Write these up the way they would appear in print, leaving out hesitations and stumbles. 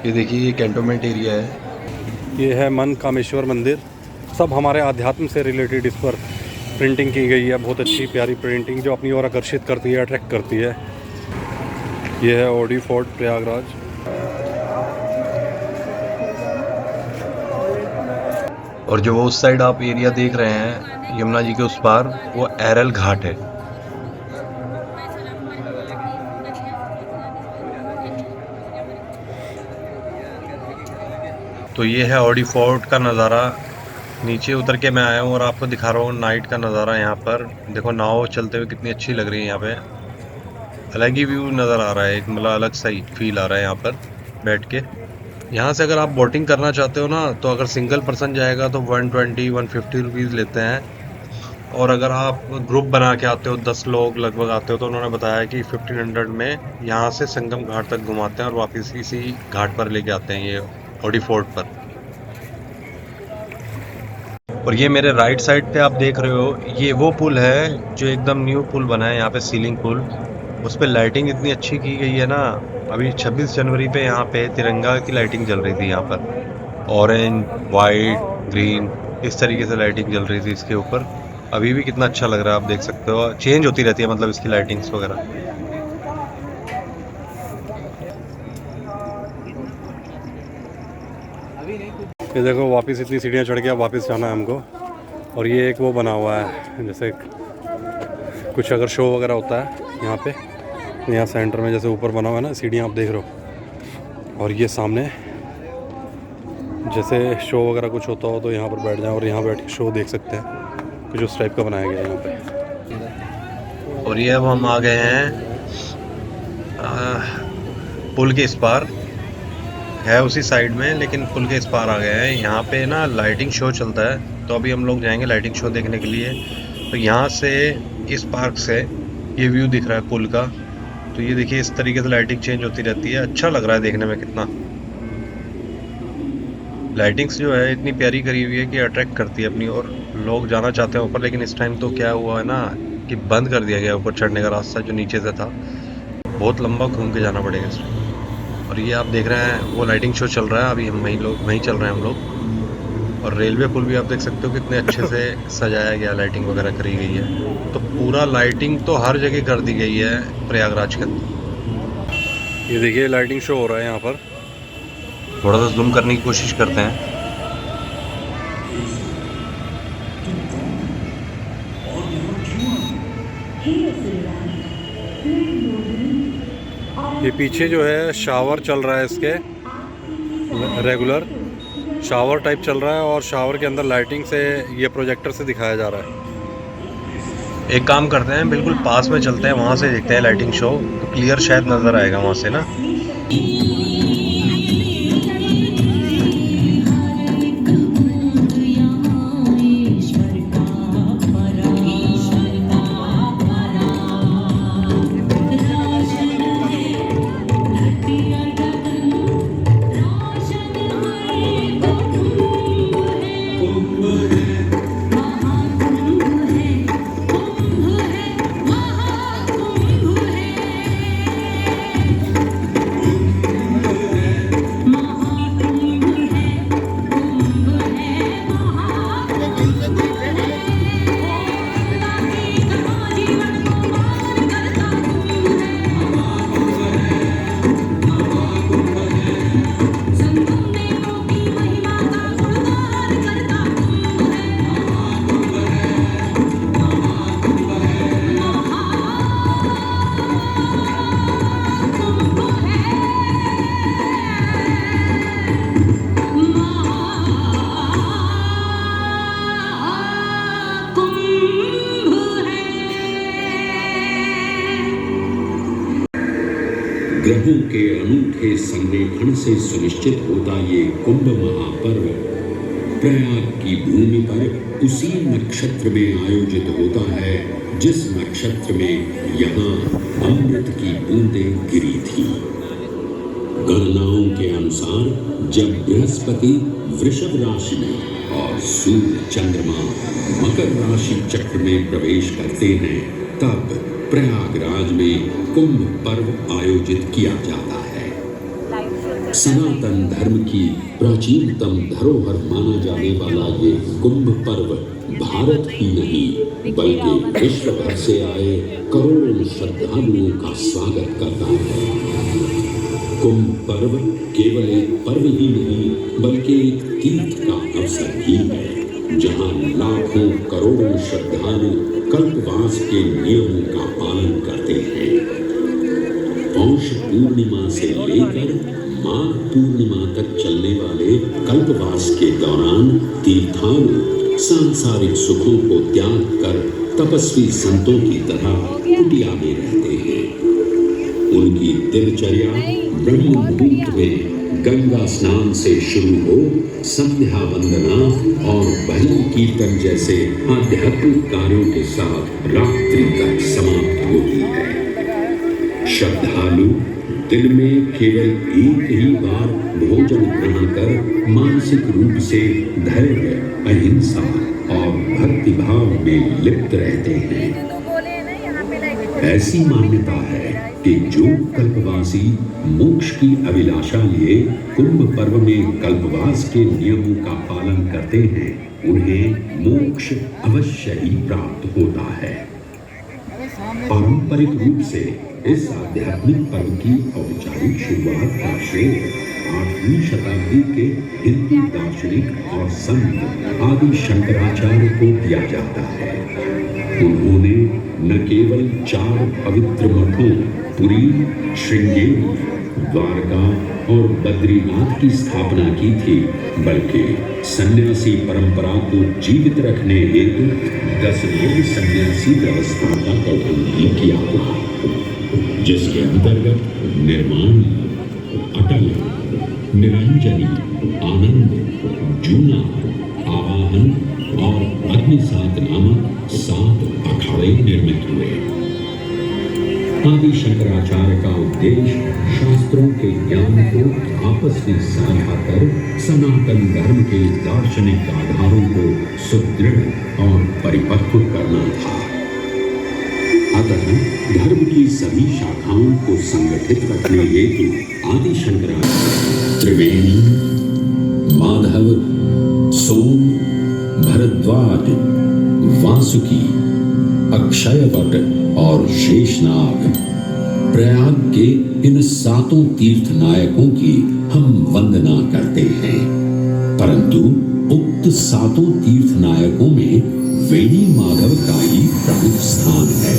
ये देखिए ये कैंटोनमेंट एरिया है। ये है मन कामेश्वर मंदिर। सब हमारे आध्यात्म से रिलेटेड इस पर प्रिंटिंग की गई है। बहुत अच्छी प्यारी प्रिंटिंग जो अपनी ओर आकर्षित करती है, अट्रैक्ट करती है। ये है ओडी फोर्ट प्रयागराज। और जो उस साइड आप एरिया देख रहे हैं यमुना जी के उस पार, वो एरल घाट है। तो ये है ओडी फोर्ट का नज़ारा। नीचे उतर के मैं आया हूँ और आपको दिखा रहा हूँ नाइट का नज़ारा। यहाँ पर देखो नाव चलते हुए कितनी अच्छी लग रही है। यहाँ पे अलग ही व्यू नज़र आ रहा है, एक मतलब अलग सा ही फील आ रहा है यहाँ पर बैठ के। यहाँ से अगर आप बोटिंग करना चाहते हो ना, तो अगर सिंगल पर्सन जाएगा तो 120-150 रुपीज़ लेते हैं। और अगर आप ग्रुप बना के आते हो, 10 लोग लगभग आते हो, तो उन्होंने बताया कि 1500 में यहाँ से संगम घाट तक घुमाते हैं और वापस इसी घाट पर लेके आते हैं, ये ओडी फोर्ट पर। और ये मेरे राइट साइड पे आप देख रहे हो, ये वो पुल है जो एकदम न्यू पुल बना है यहाँ पे, सीलिंग पुल। उस पे लाइटिंग इतनी अच्छी की गई है ना। अभी 26 जनवरी पे यहाँ पे तिरंगा की लाइटिंग जल रही थी यहाँ पर। ऑरेंज, वाइट, ग्रीन, इस तरीके से लाइटिंग जल रही थी इसके ऊपर। अभी भी कितना अच्छा लग रहा है, आप देख सकते हो। चेंज होती रहती है मतलब इसकी लाइटिंग्स वगैरह। ये देखो वापस इतनी सीढ़ियाँ चढ़ के अब वापस जाना है हमको। और ये एक वो बना हुआ है, जैसे कुछ अगर शो वगैरह होता है यहाँ पे, यहाँ सेंटर में जैसे ऊपर बना हुआ है ना, सीढ़ियाँ आप देख रहे हो। और ये सामने जैसे शो वगैरह कुछ होता हो तो यहाँ पर बैठ जाएं और यहाँ बैठ के शो देख सकते हैं। कुछ उस टाइप का बनाया गया है यहाँ पे। और ये अब हम आ गए हैं पुल के इस पार। है उसी साइड में, लेकिन पुल के इस पार आ गए हैं। यहाँ पे ना लाइटिंग शो चलता है, तो अभी हम लोग जाएंगे लाइटिंग शो देखने के लिए। तो यहाँ से इस पार्क से ये व्यू दिख रहा है पुल का। तो ये देखिए इस तरीके से लाइटिंग चेंज होती रहती है। अच्छा लग रहा है देखने में, कितना लाइटिंग्स जो है इतनी प्यारी करी हुई है कि अट्रैक्ट करती है अपनी और। लोग जाना चाहते हैं ऊपर, लेकिन इस टाइम तो क्या हुआ है ना कि बंद कर दिया गया ऊपर चढ़ने का रास्ता जो नीचे से था। बहुत लंबा घूम के जाना पड़ेगा इस टाइम। और ये आप देख रहे हैं वो लाइटिंग शो चल रहा है अभी। हम वहीं चल रहे हैं हम लोग। और रेलवे पुल भी आप देख सकते हो कितने अच्छे से सजाया गया, लाइटिंग वगैरह करी गई है। तो पूरा लाइटिंग तो हर जगह कर दी गई है प्रयागराज के अंदर। ये देखिए लाइटिंग शो हो रहा है यहाँ पर। थोड़ा सा जूम करने की कोशिश करते हैं। ये पीछे जो है शावर चल रहा है, इसके रेगुलर शावर टाइप चल रहा है। और शावर के अंदर लाइटिंग से ये प्रोजेक्टर से दिखाया जा रहा है। एक काम करते हैं, बिल्कुल पास में चलते हैं, वहां से देखते हैं लाइटिंग शो। तो क्लियर शायद नजर आएगा वहां से ना। ग्रहों के अनूठे संरेखण से सुनिश्चित होता ये कुंभ महापर्व प्रयाग की भूमि पर उसी नक्षत्र में आयोजित होता है जिस नक्षत्र में यहाँ अमृत की बूंदें गिरी थी। गणनाओं के अनुसार जब बृहस्पति वृषभ राशि में और सूर्य चंद्रमा मकर राशि चक्र में प्रवेश करते हैं, तब प्रयागराज में कुंभ पर्व आयोजित किया जाता है। सनातन धर्म की प्राचीनतम धरोहर माना जाने वाला ये कुंभ पर्व भारत ही नहीं बल्कि विश्व भर से आए करोड़ों श्रद्धालुओं का स्वागत करता है। कुंभ पर्व केवल एक पर्व ही नहीं बल्कि एक तीर्थ का अवसर भी है, जहां लाखों करोड़ों श्रद्धालु कल्पवास के नियमों का पालन करते हैं। पौष पूर्णिमा से लेकर माघ पूर्णिमा तक चलने वाले कल्पवास के दौरान तीर्थालु सांसारिक सुखों को त्याग कर तपस्वी संतों की तरह कुटिया में रहते हैं। उनकी दिनचर्या ब्रह्म मुहूर्त में गंगा स्नान से शुरू हो संध्या वंदना और भजन कीर्तन जैसे आध्यात्मिक कार्यों के साथ रात्रि तक समाप्त होती है। श्रद्धालु दिन में केवल एक ही बार भोजन ग्रहण कर मानसिक रूप से धैर्य, अहिंसा और भक्तिभाव में लिप्त रहते हैं। ऐसी मान्यता है कि जो कल्पवासी मोक्ष की अभिलाषा लिए कुंभ पर्व में कल्पवास के नियमों का पालन करते हैं, उन्हें मोक्ष अवश्य ही प्राप्त होता है। पारंपरिक रूप से इस आध्यात्मिक पर्व की औपचारिक शुरुआत का श्रेय 8वीं शताब्दी के हिंदू दार्शनिक और संत आदि शंकराचार्य को दिया जाता है। उन्होंने न केवल 4 पवित्र मठों पुरी, श्रृंगेरी, द्वारका और बद्रीनाथ की स्थापना की थी, बल्कि सन्यासी परंपरा को जीवित रखने हेतु 10 योग सन्यासी व्यवस्था का गठन भी किया था, जिसके अंतर्गत निर्माण, अटल, निरंजनी, आनंद, जूना, आवाहन और अग्निसात नामक 7 अखाड़े निर्मित हुए। आदि शंकराचार्य का उद्देश्य शास्त्रों के ज्ञान को आपस में साझा कर सनातन धर्म के दार्शनिक आधारों को सुदृढ़ और परिपक्व करना था। अतः धर्म की सभी शाखाओं को संगठित रखने हेतु आदि शंकराचार्य त्रिवेणी, माधव, सोम, भरद्वाज, वासुकी, अक्षयवट और शेषनाग प्रयाग के इन 7 तीर्थ नायकों की हम वंदना करते हैं, परंतु उक्त 7 तीर्थ नायकों में वेणी माधव का ही प्रमुख स्थान है।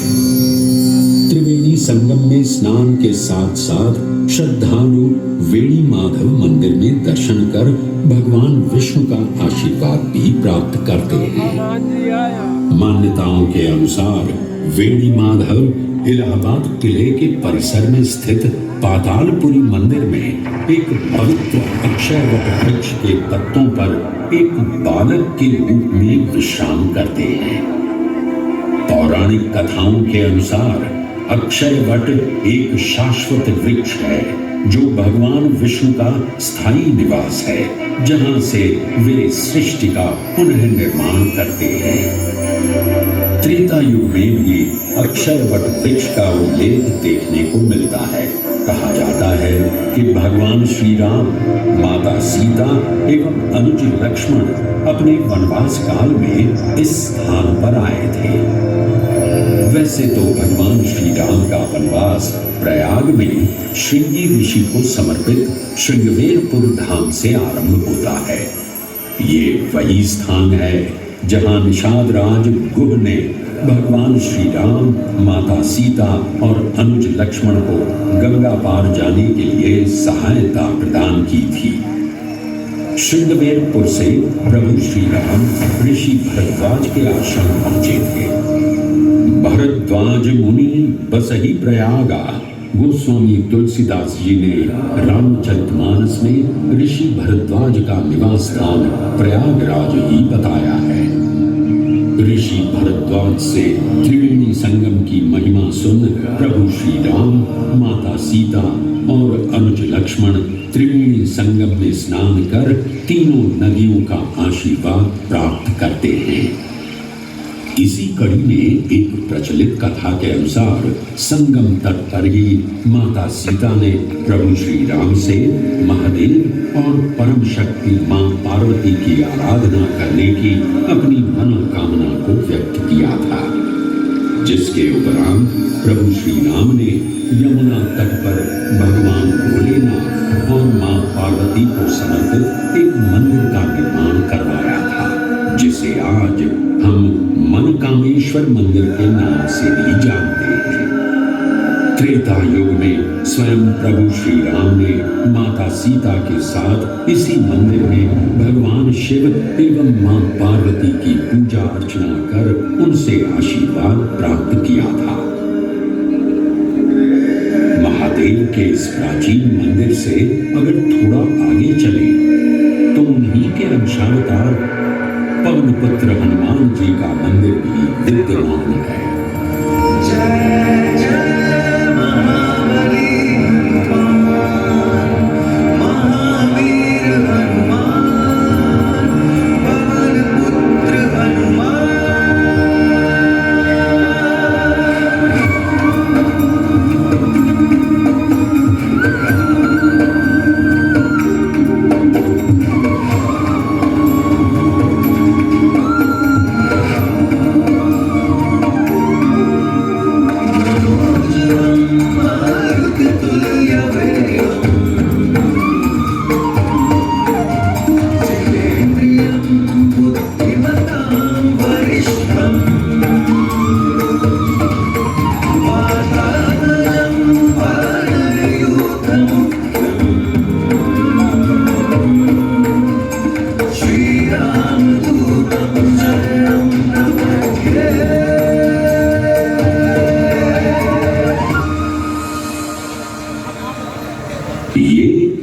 त्रिवेणी संगम में स्नान के साथ साथ श्रद्धालु वेणी माधव मंदिर में दर्शन कर भगवान विष्णु का आशीर्वाद भी प्राप्त करते हैं। मान्यताओं के अनुसार वेणी माधव इलाहाबाद किले के परिसर में स्थित पातालपुरी मंदिर में एक पवित्र अक्षयवट वृक्ष के पत्तों पर एक बालक के रूप में विश्राम करते हैं। पौराणिक कथाओं के अनुसार अक्षयवट एक शाश्वत वृक्ष है जो भगवान विष्णु का स्थायी निवास है, जहां से वे सृष्टि का पुनः निर्माण करते हैं। त्रेता युग में भी अक्षयवट वृक्ष का उल्लेख देखने को मिलता है। कहा जाता है कि भगवान श्री राम, माता सीता एवं अनुज लक्ष्मण अपने वनवास काल में इस स्थान पर आए थे। वैसे तो भगवान श्री राम का वनवास प्रयाग में श्रृंगी ऋषि को समर्पित श्रृंगवेरपुर धाम से आरंभ होता है। ये वही स्थान है जहां निषाद राज गुह ने भगवान श्री राम, माता सीता और अनुज लक्ष्मण को गंगा पार जाने के लिए सहायता प्रदान की थी। श्रृंगवेरपुर से प्रभु श्री राम ऋषि भरद्वाज के आश्रम पहुंचे थे। भरद्वाज मुनि बसहि प्रयागा, गोस्वामी तुलसीदास जी ने रामचरितमानस में ऋषि भरद्वाज का निवास स्थान प्रयागराज ही बताया है। ऋषि भरद्वाज से त्रिवेणी संगम की महिमा सुन प्रभु श्री राम, माता सीता और अनुज लक्ष्मण त्रिवेणी संगम में स्नान कर तीनों नदियों का आशीर्वाद प्राप्त करते हैं। इसी कड़ी में एक प्रचलित कथा के अनुसार संगम तट पर ही माता सीता ने प्रभु श्री राम से महादेव और परम शक्ति मां पार्वती की आराधना करने की अपनी मनोकामना को व्यक्त किया था, जिसके उपरांत प्रभु श्री राम ने यमुना तट पर भगवान भोलेनाथ और मां पार्वती को समर्पित एक मंदिर का निर्माण करवाया था, जिसे आज हम मनकामेश्वर मंदिर के नाम से भी जानते हैं। त्रेता युग में स्वयं प्रभु श्री राम ने माता सीता के साथ इसी मंदिर में भगवान शिव एवं मां पार्वती की पूजा अर्चना कर उनसे आशीर्वाद प्राप्त किया था। महादेव के इस प्राचीन मंदिर से अगर थोड़ा आगे चले तो उन्हीं के अंशावतार पवन पुत्र हनुमान जी का मंदिर भी विद्यमान है।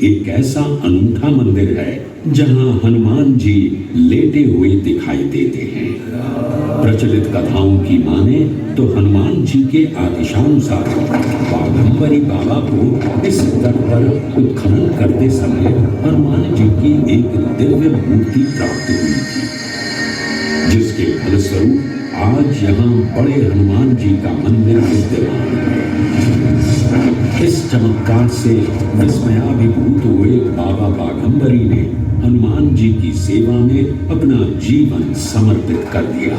एक ऐसा अनूठा मंदिर है जहां हनुमान जी लेटे हुए दिखाई देते हैं। प्रचलित कथाओं की माने तो हनुमान जी के आदेशानुसार बाघंबरी बाबा को इस तट पर उत्खनन करते समय हनुमान जी की एक दिव्य मूर्ति प्राप्त हुई थी, जिसके फलस्वरूप आज यहाँ बड़े हनुमान जी का मंदिर विद्यमान है। इस चमत्कार से विस्मयाभिभूत हुए बाबा बाघंबरी ने हनुमान जी की सेवा में अपना जीवन समर्पित कर दिया।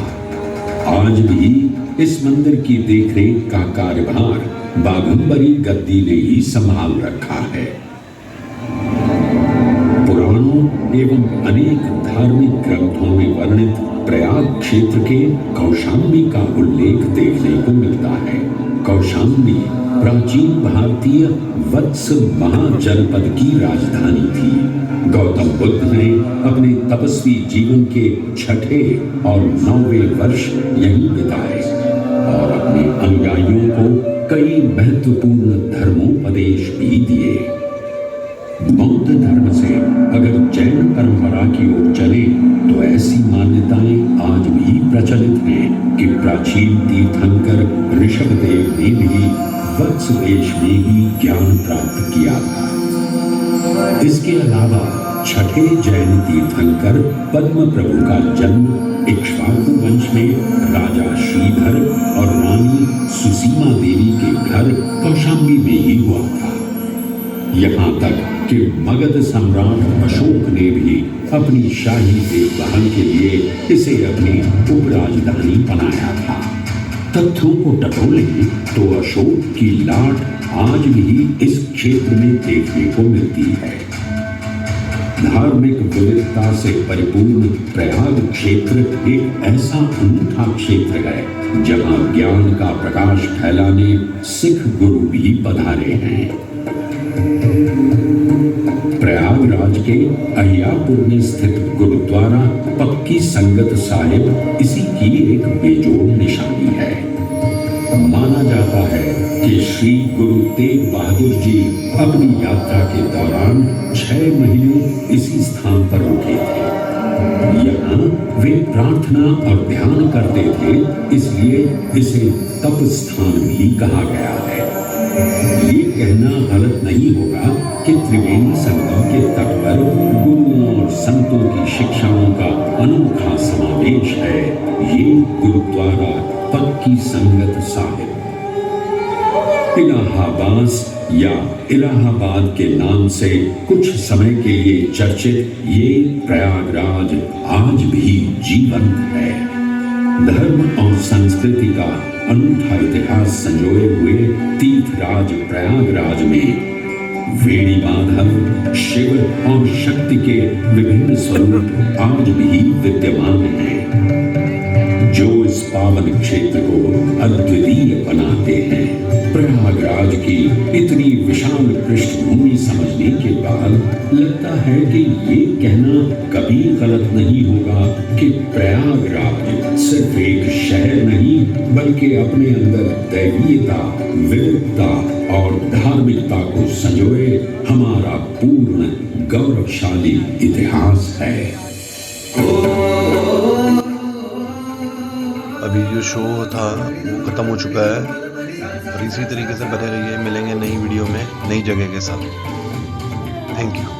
आज भी इस मंदिर की देखरेख का कार्यभार बाघंबरी गद्दी ने ही संभाल रखा है। पुराणों एवं अनेक धार्मिक ग्रंथों में वर्णित प्रयाग क्षेत्र के कौशाम्बी का उल्लेख देखने को मिलता है। कौशाम्बी प्राचीन भारतीय वत्स महाजनपद की राजधानी थी। गौतम बुद्ध ने अपने तपस्वी जीवन के 6ठे और 9वें वर्ष यहीं बिताए और अपने अनुयायियों को कई महत्वपूर्ण धर्मोपदेश भी दिए। बौद्ध धर्म से अगर जैन परंपरा की ओर चले तो ऐसी मान्यताएं आज भी प्रचलित हैं कि प्राचीन तीर्थंकर ऋषभदेव ने भी वत्स देश में ही ज्ञान प्राप्त किया था। इसके अलावा 6ठे जैन तीर्थंकर पद्म प्रभु का जन्म इक्ष्वाकु वंश में राजा श्रीधर और रानी सुसीमा देवी के घर कौशाम्बी में ही हुआ था। यहाँ तक कि मगध सम्राट अशोक ने भी अपनी शाही देखभाल के लिए इसे अपनी उपराजधानी बनाया था। तथ्यों को टटोलें तो अशोक की लाट आज भी इस क्षेत्र में देखने को मिलती है। धार्मिक विविधता से परिपूर्ण प्रयाग क्षेत्र एक ऐसा अनूठा क्षेत्र है जहां ज्ञान का प्रकाश फैलाने सिख गुरु भी पधारे हैं। प्रयागराज के अहियापुर में स्थित गुरुद्वारा पक्की संगत साहिब इसी की एक बेजोड़ निशानी है। माना जाता है कि श्री गुरु तेग बहादुर जी अपनी यात्रा के दौरान 6 महीने इसी स्थान पर रुके थे। यहाँ वे प्रार्थना और ध्यान करते थे, इसलिए इसे तप स्थान भी कहा गया है। ये कहना गलत नहीं होगा कि त्रिवेणी संगम के तट पर गुरुओं और संतों की शिक्षाओं का अनोखा समावेश है। ये गुरुद्वारा पक्की संगत साहिब। इलाहाबाद या इलाहाबाद के नाम से कुछ समय के लिए चर्चित ये प्रयागराज आज भी जीवंत है। धर्म और संस्कृति का अनूठा इतिहास संजोए हुए तीर्थराज प्रयागराज में वेणी माधव, शिव और शक्ति के विभिन्न स्वरूप आज भी विद्यमान हैं, जो इस पावन क्षेत्र को अद्वितीय बनाते हैं। प्रयागराज की इतनी विशाल पृष्ठभूमि समझने के बाद लगता है कि ये कहना कभी गलत नहीं होगा कि प्रयागराज सिर्फ एक शहर नहीं बल्कि अपने अंदर दैवीयता, विविधता और धार्मिकता को संजोए हमारा पूर्ण गौरवशाली इतिहास है। अभी जो शो था वो ख़त्म हो चुका है और इसी तरीके से बने रहिए, मिलेंगे नई वीडियो में नई जगह के साथ। Thank you.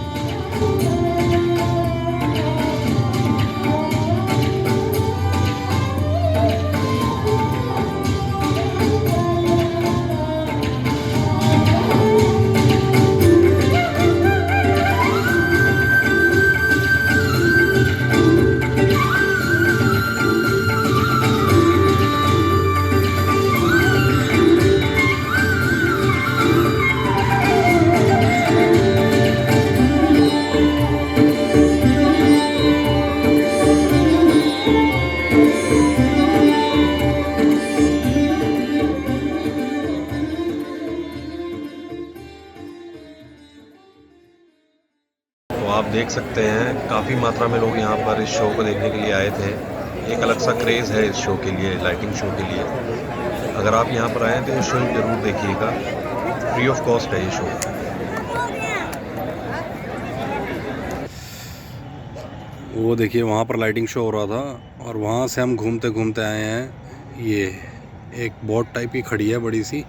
आप देख सकते हैं काफ़ी मात्रा में लोग यहाँ पर इस शो को देखने के लिए आए थे। एक अलग सा क्रेज़ है इस शो के लिए, लाइटिंग शो के लिए। अगर आप यहाँ पर आए तो ये शो ज़रूर देखिएगा, फ्री ऑफ कॉस्ट है ये शो। वो देखिए वहाँ पर लाइटिंग शो हो रहा था और वहाँ से हम घूमते घूमते आए हैं। ये एक बोट टाइप की खड़ी है, बड़ी सी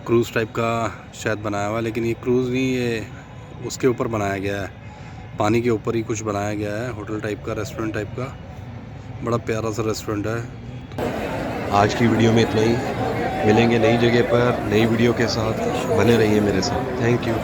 क्रूज़ टाइप का शायद बनाया हुआ, लेकिन ये क्रूज़ नहीं, ये उसके ऊपर बनाया गया है, पानी के ऊपर ही कुछ बनाया गया है, होटल टाइप का, रेस्टोरेंट टाइप का। बड़ा प्यारा सा रेस्टोरेंट है। आज की वीडियो में इतना ही, मिलेंगे नई जगह पर नई वीडियो के साथ। बने रहिए मेरे साथ। Thank you.